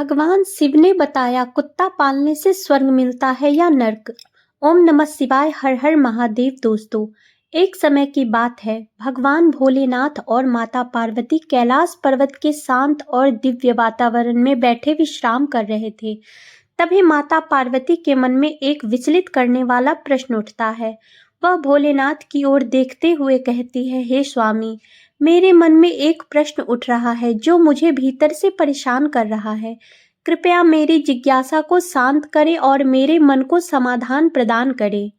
भगवान शिव ने बताया कुत्ता पालने से स्वर्ग मिलता है या नर्क। ओम नमः शिवाय, हर हर महादेव। दोस्तों, एक समय की बात है, भगवान भोलेनाथ और माता पार्वती कैलाश पर्वत के शांत और दिव्य वातावरण में बैठे विश्राम कर रहे थे। तभी माता पार्वती के मन में एक विचलित करने वाला प्रश्न उठता है। वह भोलेनाथ की ओर देखते हुए कहती है, हे स्वामी, मेरे मन में एक प्रश्न उठ रहा है जो मुझे भीतर से परेशान कर रहा है। कृपया मेरी जिज्ञासा को शांत करें और मेरे मन को समाधान प्रदान करें।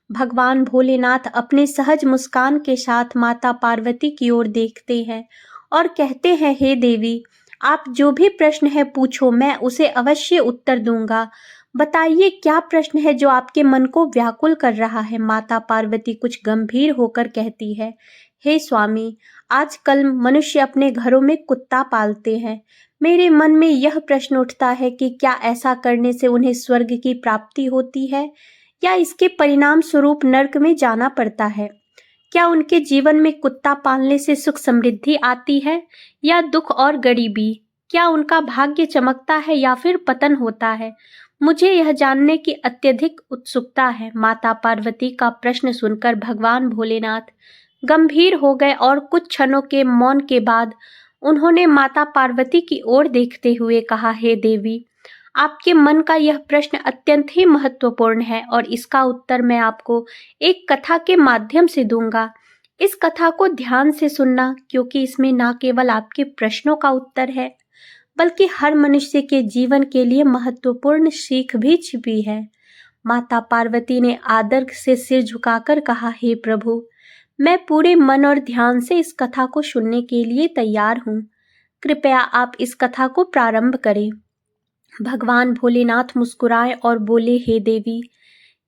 भगवान भोलेनाथ अपने सहज मुस्कान के साथ माता पार्वती की ओर देखते हैं और कहते हैं, हे देवी, आप जो भी प्रश्न है पूछो, मैं उसे अवश्य उत्तर दूंगा। बताइए, क्या प्रश्न है जो आपके मन को व्याकुल कर रहा है। माता पार्वती कुछ गंभीर होकर कहती है, हे स्वामी, आजकल मनुष्य अपने घरों में कुत्ता पालते हैं। मेरे मन में यह प्रश्न उठता है कि क्या ऐसा करने से उन्हें स्वर्ग की प्राप्ति होती है या इसके परिणाम स्वरूप नरक में जाना पड़ता है। क्या उनके जीवन में कुत्ता पालने से सुख समृद्धि आती है या दुख और गरीबी। क्या उनका भाग्य चमकता है या फिर पतन होता है। मुझे यह जानने की अत्यधिक उत्सुकता है। माता पार्वती का प्रश्न सुनकर भगवान भोलेनाथ गंभीर हो गए और कुछ क्षणों के मौन के बाद उन्होंने माता पार्वती की ओर देखते हुए कहा, हे देवी, आपके मन का यह प्रश्न अत्यंत ही महत्वपूर्ण है और इसका उत्तर मैं आपको एक कथा के माध्यम से दूंगा। इस कथा को ध्यान से सुनना, क्योंकि इसमें न केवल आपके प्रश्नों का उत्तर है बल्कि हर मनुष्य के जीवन के लिए महत्वपूर्ण सीख भी छिपी है। माता पार्वती ने आदर से सिर झुकाकर कहा, हे प्रभु, मैं पूरे मन और ध्यान से इस कथा को सुनने के लिए तैयार हूँ। कृपया आप इस कथा को प्रारंभ करें। भगवान भोलेनाथ मुस्कुराए और बोले, हे देवी,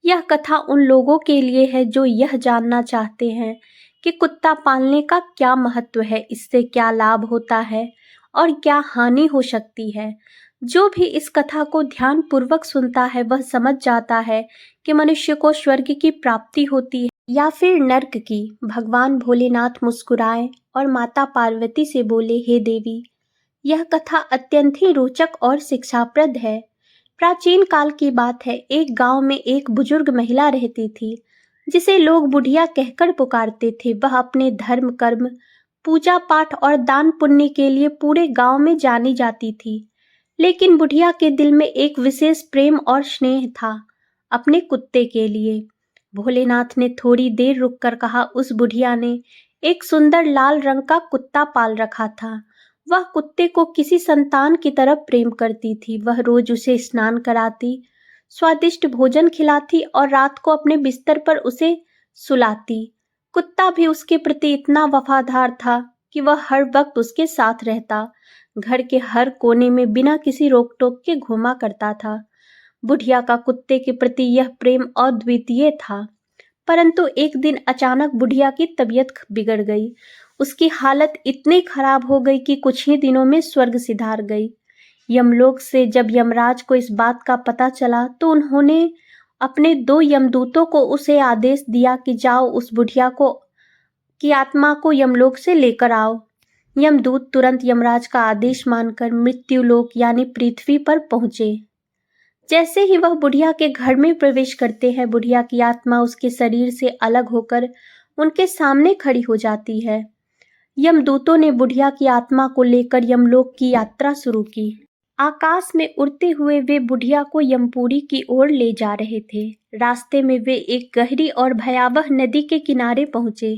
यह कथा उन लोगों के लिए है जो यह जानना चाहते हैं कि कुत्ता पालने का क्या महत्व है, इससे क्या लाभ होता है और क्या हानि हो सकती है। जो भी इस कथा को ध्यान पूर्वक सुनता है वह समझ जाता है कि मनुष्य को स्वर्ग की प्राप्ति होती है या फिर नर्क की। भगवान भोलेनाथ मुस्कुराए और माता पार्वती से बोले, हे देवी, यह कथा अत्यंत ही रोचक और शिक्षाप्रद है। प्राचीन काल की बात है, एक गांव में एक बुजुर्ग महिला रहती थी जिसे लोग बुढ़िया कहकर पुकारते थे। वह अपने धर्म कर्म, पूजा पाठ और दान पुण्य के लिए पूरे गांव में जानी जाती थी। लेकिन बुढ़िया के दिल में एक विशेष प्रेम और स्नेह था, अपने कुत्ते के लिए। भोलेनाथ ने थोड़ी देर रुककर कहा, उस बुढ़िया ने एक सुंदर लाल रंग का कुत्ता पाल रखा था। वह कुत्ते को किसी संतान की तरह प्रेम करती थी। वह रोज उसे स्नान कराती, स्वादिष्ट भोजन खिलाती और रात को अपने बिस्तर पर उसे सुलाती। कुत्ता भी उसके प्रति इतना वफादार था कि वह हर वक्त उसके साथ रहता, घर के हर कोने में बिना किसी रोक टोक के घूमा करता था। बुढ़िया का कुत्ते के प्रति यह प्रेम अद्वितीय था। परंतु एक दिन अचानक बुढ़िया की तबीयत बिगड़ गई। उसकी हालत इतनी खराब हो गई कि कुछ ही दिनों में स्वर्ग सिधार गई। यमलोक से जब यमराज को इस बात का पता चला तो उन्होंने अपने 2 यमदूतों को उसे आदेश दिया कि जाओ, उस बुढ़िया को की आत्मा को यमलोक से लेकर आओ। यमदूत तुरंत यमराज का आदेश मानकर मृत्युलोक यानी पृथ्वी पर पहुंचे। जैसे ही वह बुढ़िया के घर में प्रवेश करते हैं, बुढ़िया की आत्मा उसके शरीर से अलग होकर उनके सामने खड़ी हो जाती है। यमदूतों ने बुढ़िया की आत्मा को लेकर यमलोक की यात्रा शुरू की। आकाश में उड़ते हुए वे बुढ़िया को यमपुरी की ओर ले जा रहे थे। रास्ते में वे एक गहरी और भयावह नदी के किनारे पहुंचे।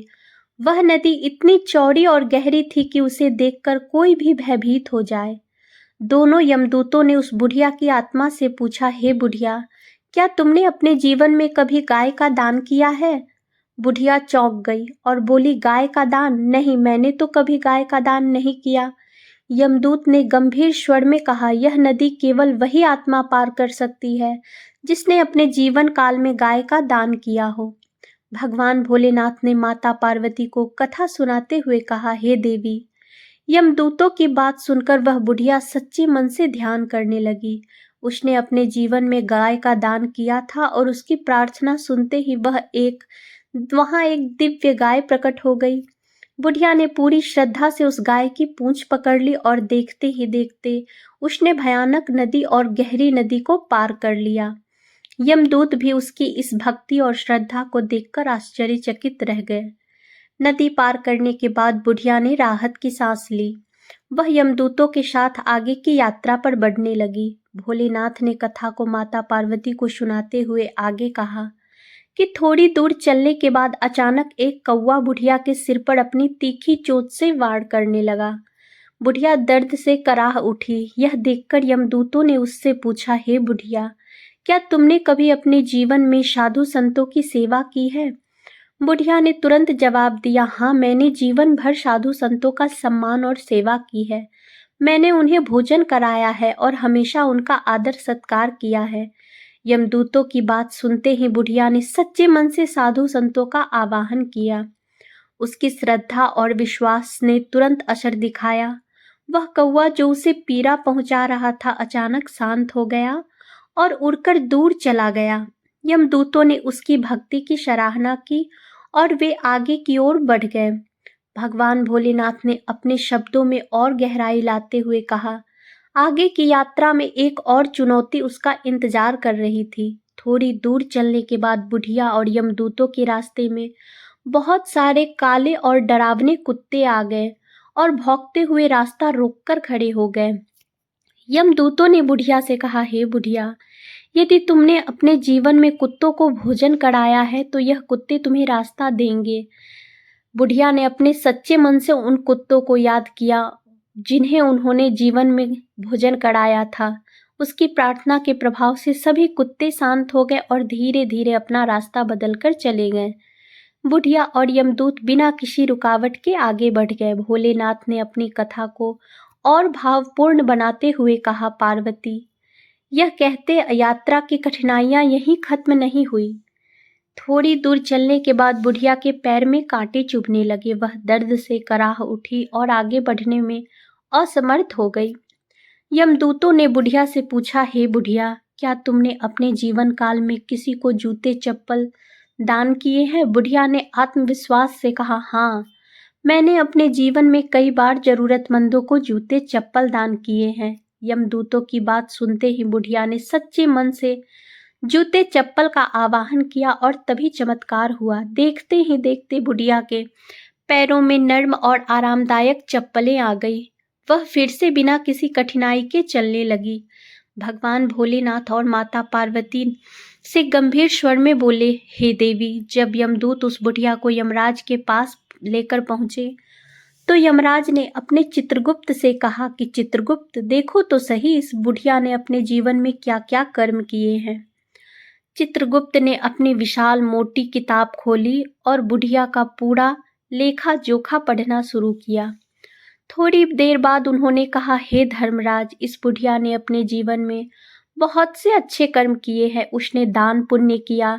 वह नदी इतनी चौड़ी और गहरी थी कि उसे देखकर कोई भी भयभीत हो जाए। दोनों यमदूतों ने उस बुढ़िया की आत्मा से पूछा, हे बुढ़िया, क्या तुमने अपने जीवन में कभी गाय का दान किया है। बुढ़िया चौंक गई और बोली, गाय का दान? नहीं, मैंने तो कभी गाय का दान नहीं किया। यमदूत ने गंभीर स्वर में कहा, यह नदी केवल वही आत्मा पार कर सकती है जिसने अपने जीवन काल में गाय का दान किया हो। भगवान भोलेनाथ ने माता पार्वती को कथा सुनाते हुए कहा, हे देवी, यमदूतों की बात सुनकर वह बुढ़िया सच्चे मन से ध्यान करने लगी। उसने अपने जीवन में गाय का दान किया था और उसकी प्रार्थना सुनते ही वहां एक दिव्य गाय प्रकट हो गई। बुढ़िया ने पूरी श्रद्धा से उस गाय की पूंछ पकड़ ली और देखते ही देखते उसने भयानक नदी और गहरी नदी को पार कर लिया। यमदूत भी उसकी इस भक्ति और श्रद्धा को देखकर आश्चर्यचकित रह गए। नदी पार करने के बाद बुढ़िया ने राहत की सांस ली। वह यमदूतों के साथ आगे की यात्रा पर बढ़ने लगी। भोलेनाथ ने कथा को माता पार्वती को सुनाते हुए आगे कहा कि थोड़ी दूर चलने के बाद अचानक एक कौवा बुढ़िया के सिर पर अपनी तीखी चोंच से वार करने लगा। बुढ़िया दर्द से कराह उठी। यह देखकर यमदूतों ने उससे पूछा, हे बुढ़िया, क्या तुमने कभी अपने जीवन में साधु संतों की सेवा की है? बुढ़िया ने तुरंत जवाब दिया, हाँ, मैंने जीवन भर साधु संतों का सम्मान और सेवा की है। मैंने उन्हें भोजन कराया है और हमेशा उनका आदर सत्कार किया है। यमदूतों की बात सुनते ही बुढ़िया ने सच्चे मन से साधु संतों का आवाहन किया। उसकी श्रद्धा और विश्वास ने तुरंत असर दिखाया। वह कौवा जो उसे पीड़ा पहुंचा रहा था अचानक शांत हो गया और उड़कर दूर चला गया। यमदूतों ने उसकी भक्ति की सराहना की और वे आगे की ओर बढ़ गए। भगवान भोलेनाथ ने अपने शब्दों में और गहराई लाते हुए कहा, आगे की यात्रा में एक और चुनौती उसका इंतजार कर रही थी। थोड़ी दूर चलने के बाद बुढ़िया और यमदूतों के रास्ते में बहुत सारे काले और डरावने कुत्ते आ गए और भौंकते हुए रास्ता रोककर खड़े हो गए। यमदूतों ने बुढ़िया से कहा, हे बुढ़िया, यदि तुमने अपने जीवन में कुत्तों को भोजन कराया है तो यह कुत्ते तुम्हें रास्ता देंगे। बुढ़िया ने अपने सच्चे मन से उन कुत्तों को याद किया जिन्हें उन्होंने जीवन में भोजन कराया था। उसकी प्रार्थना के प्रभाव से सभी कुत्ते शांत हो गए और धीरे धीरे अपना रास्ता बदलकर चले गए। बुढ़िया और यमदूत बिना किसी रुकावट के आगे बढ़ गए। भोलेनाथ ने अपनी कथा को और भावपूर्ण बनाते हुए कहा, पार्वती, यह कहते यात्रा की कठिनाइयां यहीं खत्म नहीं हुई। थोड़ी दूर चलने के बाद बुढ़िया के पैर में कांटे चुभने लगे। वह दर्द से कराह उठी और आगे बढ़ने में असमर्थ हो गई। यमदूतों ने बुढ़िया से पूछा, हे बुढ़िया, क्या तुमने अपने जीवन काल में किसी को जूते चप्पल दान किए हैं? बुढ़िया ने आत्मविश्वास से कहा, हाँ, मैंने अपने जीवन में कई बार जरूरतमंदों को जूते चप्पल दान किए हैं। यमदूतों की बात सुनते ही बुढ़िया ने सच्चे मन से जूते चप्पल का आवाहन किया और तभी चमत्कार हुआ। देखते ही देखते बुढ़िया के पैरों में नर्म और आरामदायक चप्पलें आ गई। वह फिर से बिना किसी कठिनाई के चलने लगी। भगवान भोलेनाथ और माता पार्वती से गंभीर स्वर में बोले, हे देवी, जब यमदूत उस बुढ़िया को यमराज के पास लेकर पहुंचे तो यमराज ने अपने चित्रगुप्त से कहा कि चित्रगुप्त, देखो तो सही इस बुढ़िया ने अपने जीवन में क्या क्या कर्म किए हैं। चित्रगुप्त ने अपनी विशाल मोटी किताब खोली और बुढ़िया का पूरा लेखा जोखा पढ़ना शुरू किया। थोड़ी देर बाद उन्होंने कहा, हे धर्मराज, इस बुढ़िया ने अपने जीवन में बहुत से अच्छे कर्म किए हैं। उसने दान पुण्य किया,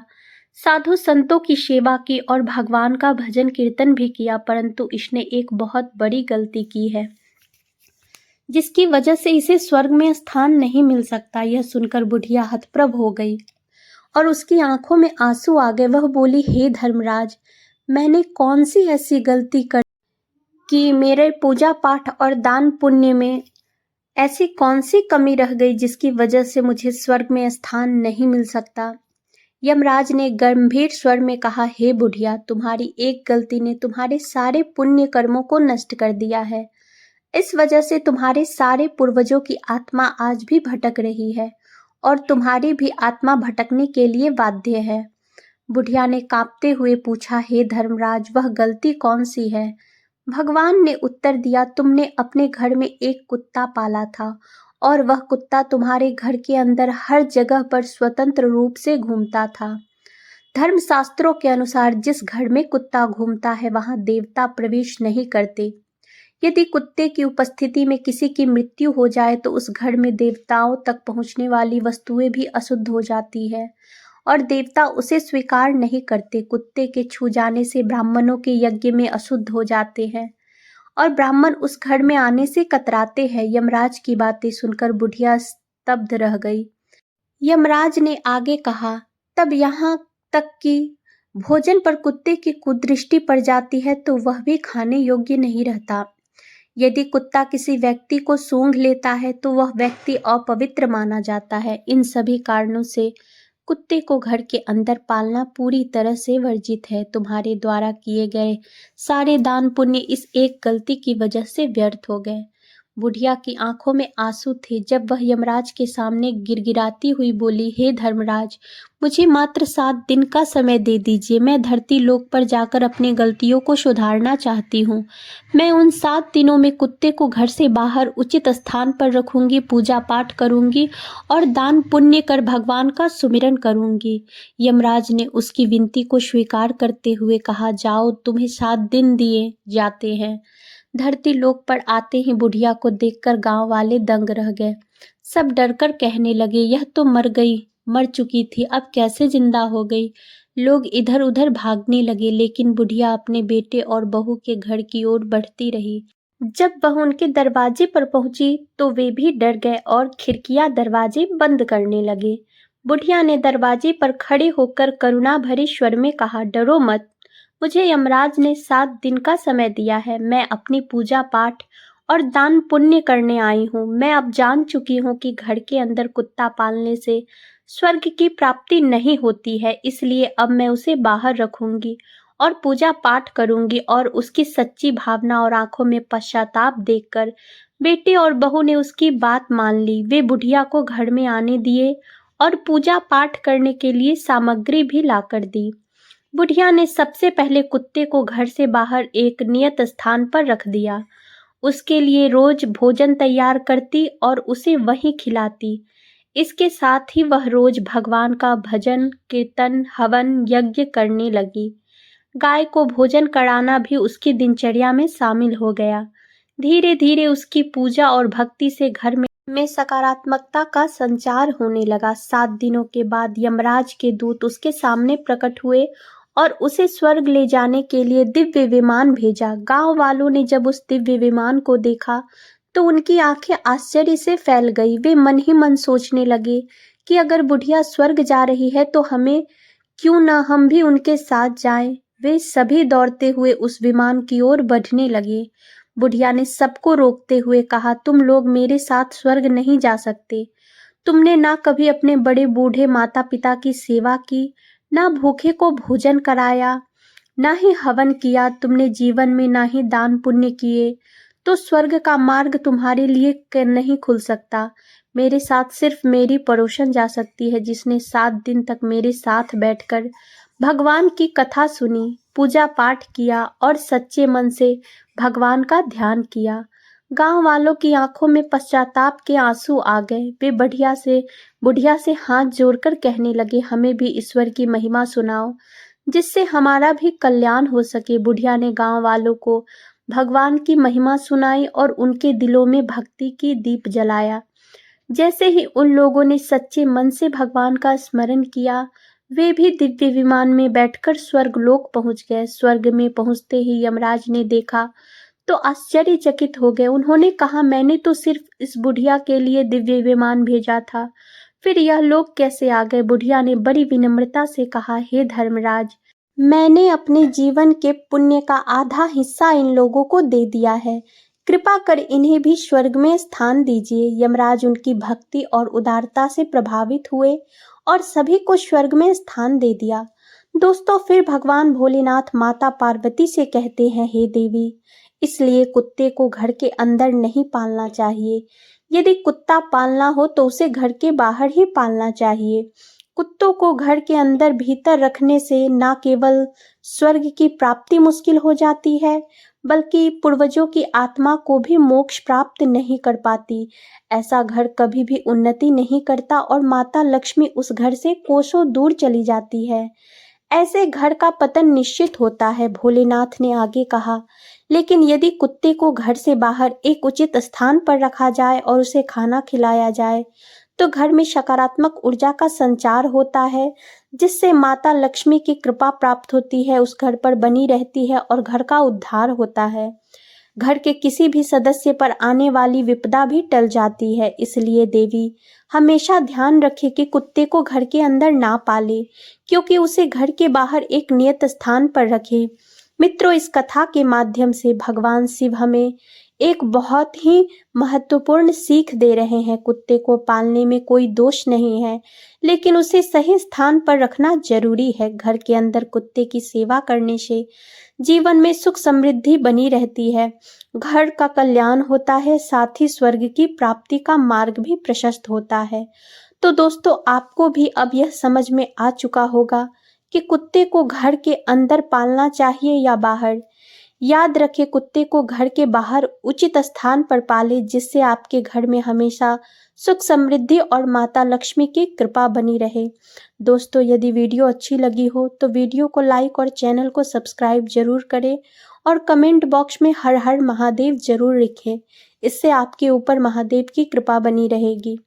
साधु संतों की सेवा की और भगवान का भजन कीर्तन भी किया, परंतु इसने एक बहुत बड़ी गलती की है जिसकी वजह से इसे स्वर्ग में स्थान नहीं मिल सकता। यह सुनकर बुढ़िया हतप्रभ हो गई और उसकी आंखों में आंसू आ गए। वह बोली, हे धर्मराज, मैंने कौन सी ऐसी गलती कर कि मेरे पूजा पाठ और दान पुण्य में ऐसी कौन सी कमी रह गई जिसकी वजह से मुझे स्वर्ग में स्थान नहीं मिल सकता। यमराज ने गंभीर स्वर में कहा, हे बुढ़िया, तुम्हारी एक गलती ने तुम्हारे सारे पुण्य कर्मों को नष्ट कर दिया है। इस वजह से तुम्हारे सारे पूर्वजों की आत्मा आज भी भटक रही है और तुम्हारी भी आत्मा भटकने के लिए बाध्य है। बुढ़िया ने कांपते हुए पूछा, हे धर्मराज, वह गलती कौन सी है? भगवान ने उत्तर दिया, तुमने अपने घर में एक कुत्ता पाला था और वह कुत्ता तुम्हारे घर के अंदर हर जगह पर स्वतंत्र रूप से घूमता था। धर्मशास्त्रों के अनुसार जिस घर में कुत्ता घूमता है वहां देवता प्रवेश नहीं करते। यदि कुत्ते की उपस्थिति में किसी की मृत्यु हो जाए तो उस घर में देवताओं तक पहुंचने वाली वस्तुएं भी अशुद्ध हो जाती है और देवता उसे स्वीकार नहीं करते। कुत्ते के छू जाने से ब्राह्मणों के यज्ञ में अशुद्ध हो जाते हैं और ब्राह्मण उस घर में आने से कतराते हैं। यमराज की बातें सुनकर बुढ़िया स्तब्ध रह गई। यमराज ने आगे कहा, तब यहाँ तक कि भोजन पर कुत्ते की कुदृष्टि पड़ जाती है तो वह भी खाने योग्य नहीं रहता। यदि कुत्ता किसी व्यक्ति को सूंघ लेता है तो वह व्यक्ति अपवित्र माना जाता है। इन सभी कारणों से कुत्ते को घर के अंदर पालना पूरी तरह से वर्जित है। तुम्हारे द्वारा किए गए सारे दान पुण्य इस एक गलती की वजह से व्यर्थ हो गए। बुढ़िया की आंखों में आंसू थे जब वह यमराज के सामने गिड़गिड़ाती हुई बोली, हे धर्मराज, मुझे मात्र 7 दिन का समय दे दीजिए। मैं धरती लोक पर जाकर अपनी गलतियों को सुधारना चाहती हूँ। मैं उन 7 दिनों में कुत्ते को घर से बाहर उचित स्थान पर रखूंगी, पूजा पाठ करूंगी और दान पुण्य कर भगवान का सुमिरन करूंगी। यमराज ने उसकी विनती को स्वीकार करते हुए कहा, जाओ, तुम्हें 7 दिन दिए जाते हैं। धरती लोक पर आते ही बुढ़िया को देखकर गांव वाले दंग रह गए। सब डरकर कहने लगे, यह तो मर चुकी थी, अब कैसे जिंदा हो गई। लोग इधर उधर भागने लगे, लेकिन बुढ़िया अपने बेटे और बहू के घर की ओर बढ़ती रही। जब वह उनके दरवाजे पर पहुंची तो वे भी डर गए और खिड़कियां दरवाजे बंद करने लगे। बुढ़िया ने दरवाजे पर खड़े होकर करुणा भरे स्वर में कहा, डरो मत, मुझे यमराज ने 7 दिन का समय दिया है। मैं अपनी पूजा पाठ और दान पुण्य करने आई हूँ। मैं अब जान चुकी हूँ कि घर के अंदर कुत्ता पालने से स्वर्ग की प्राप्ति नहीं होती है, इसलिए अब मैं उसे बाहर रखूंगी और पूजा पाठ करूंगी। और उसकी सच्ची भावना और आंखों में पश्चाताप देखकर बेटे और बहू ने उसकी बात मान ली। वे बुढ़िया को घर में आने दिए और पूजा पाठ करने के लिए सामग्री भी लाकर दी। बुढ़िया ने सबसे पहले कुत्ते को घर से बाहर एक नियत स्थान पर रख दिया। उसके लिए रोज भोजन तैयार करती और उसे वहीं खिलाती। इसके साथ ही वह रोज भगवान का भजन, कीर्तन, हवन, यज्ञ करने लगी। गाय को भोजन कराना भी उसकी दिनचर्या में शामिल हो गया। धीरे धीरे उसकी पूजा और भक्ति से घर में सकारात्मकता का संचार होने लगा। 7 दिनों के बाद यमराज के दूत उसके सामने प्रकट हुए और उसे स्वर्ग ले जाने के लिए दिव्य विमान भेजा। गांव वालों ने जब उस दिव्य विमान को देखा तो उनकी आंखें आश्चर्य से फैल गई। वे मन ही मन सोचने लगे कि अगर बुढ़िया स्वर्ग जा रही है तो क्यों ना हम भी उनके साथ जाएं। वे सभी दौड़ते हुए उस विमान की ओर बढ़ने लगे। बुढ़िया ने सबको रोकते हुए कहा, तुम लोग मेरे साथ स्वर्ग नहीं जा सकते। तुमने ना कभी अपने बड़े बूढ़े माता पिता की सेवा की, ना भूखे को भोजन कराया, ना ही हवन किया। तुमने जीवन में ना ही दान पुण्य किए, तो स्वर्ग का मार्ग तुम्हारे लिए नहीं खुल सकता। मेरे साथ सिर्फ मेरी पड़ोसन जा सकती है, जिसने 7 दिन तक मेरे साथ बैठकर भगवान की कथा सुनी, पूजा पाठ किया और सच्चे मन से भगवान का ध्यान किया। गांव वालों की आंखों में पश्चाताप के आंसू आ गए। वे बुढ़िया से हाथ जोड़कर कहने लगे, हमें भी ईश्वर की महिमा सुनाओ, जिससे हमारा भी कल्याण हो सके। बुढ़िया ने गांव वालों को भगवान की महिमा सुनाई और उनके दिलों में भक्ति की दीप जलाया। जैसे ही उन लोगों ने सच्चे मन से भगवान का स्मरण किया, वे भी दिव्य विमान में बैठकर स्वर्ग लोक पहुंच गए। स्वर्ग में पहुंचते ही यमराज ने देखा तो आश्चर्यचकित हो गए। उन्होंने कहा, मैंने तो सिर्फ इस बुढ़िया के लिए दिव्य विमान भेजा था, फिर यह लोग कैसे आ गए। बुढ़िया ने बड़ी विनम्रता से कहा, हे धर्मराज, मैंने अपने जीवन के पुण्य का आधा हिस्सा इन लोगों को दे दिया है, कृपा कर इन्हें भी स्वर्ग में स्थान दीजिए। यमराज उनकी भक्ति और उदारता से प्रभावित हुए और सभी को स्वर्ग में स्थान दे दिया। दोस्तों, फिर भगवान भोलेनाथ माता पार्वती से कहते हैं, हे देवी, इसलिए कुत्ते को घर के अंदर नहीं पालना चाहिए। यदि कुत्ता पालना हो तो उसे घर के बाहर ही पालना चाहिए। कुत्तों को घर के अंदर भीतर रखने से न केवल स्वर्ग की प्राप्ति मुश्किल हो जाती है, बल्कि पूर्वजों की आत्मा को भी मोक्ष प्राप्त नहीं कर पाती। ऐसा घर कभी भी उन्नति नहीं करता और माता लक्ष्मी उस घर से कोसों दूर चली जाती है। ऐसे घर का पतन निश्चित होता है। भोलेनाथ ने आगे कहा, लेकिन यदि कुत्ते को घर से बाहर एक उचित स्थान पर रखा जाए और उसे खाना खिलाया जाए तो घर में सकारात्मक ऊर्जा का संचार होता है, जिससे माता लक्ष्मी की कृपा प्राप्त होती है, उस घर पर बनी रहती है और घर का उद्धार होता है। घर के किसी भी सदस्य पर आने वाली विपदा भी टल जाती है। इसलिए देवी, हमेशा ध्यान रखें कि कुत्ते को घर के अंदर ना पाले, क्योंकि उसे घर के बाहर एक नियत स्थान पर रखें। मित्रों, इस कथा के माध्यम से भगवान शिव हमें एक बहुत ही महत्वपूर्ण सीख दे रहे हैं। कुत्ते को पालने में कोई दोष नहीं है, लेकिन उसे सही स्थान पर रखना जरूरी है। घर के अंदर कुत्ते की सेवा करने से जीवन में सुख समृद्धि बनी रहती है, घर का कल्याण होता है, साथ ही स्वर्ग की प्राप्ति का मार्ग भी प्रशस्त होता है। तो दोस्तों, आपको भी अब यह समझ में आ चुका होगा कि कुत्ते को घर के अंदर पालना चाहिए या बाहर। याद रखें, कुत्ते को घर के बाहर उचित स्थान पर पालें, जिससे आपके घर में हमेशा सुख समृद्धि और माता लक्ष्मी की कृपा बनी रहे। दोस्तों, यदि वीडियो अच्छी लगी हो तो वीडियो को लाइक और चैनल को सब्सक्राइब जरूर करें और कमेंट बॉक्स में हर हर महादेव जरूर लिखें। इससे आपके ऊपर महादेव की कृपा बनी रहेगी।